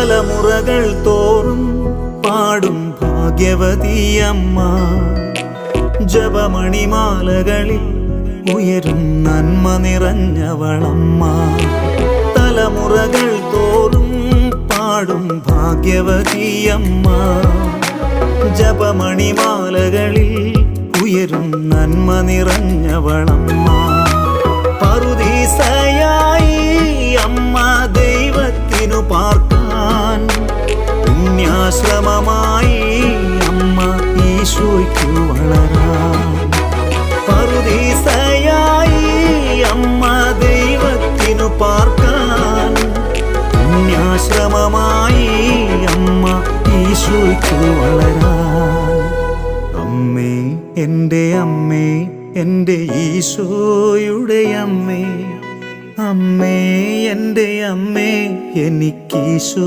തലമുറകൾ തോറും പാടും ഭാഗ്യവതിയമ്മ. ജപമണിമാലകളിൽ ഉയരും നന്മ നിറഞ്ഞവളമ്മ. തലമുറകൾ തോറും പാടും ഭാഗ്യവതിയമ്മ. ജപമണിമാലകളിൽ ഉയരും നന്മ നിറഞ്ഞവളമ്മ. പറുദീസയായി അമ്മ ദൈവത്തിനു പാർക്കാൻ, പുണ്യാശ്രമമായി അമ്മ ഈശോയ്ക്കു വളരാൻ. പറുദീസയായി അമ്മ ദൈവത്തിനു പാർക്കാൻ, പുണ്യാശ്രമമായി അമ്മ ഈശോയ്ക്കു വളരാൻ. അമ്മേ, എൻ്റെ അമ്മേ, എൻ്റെ ഈശോയുടെ അമ്മേ, അമ്മേ എൻ്റെ അമ്മേ, എനിക്കീശോ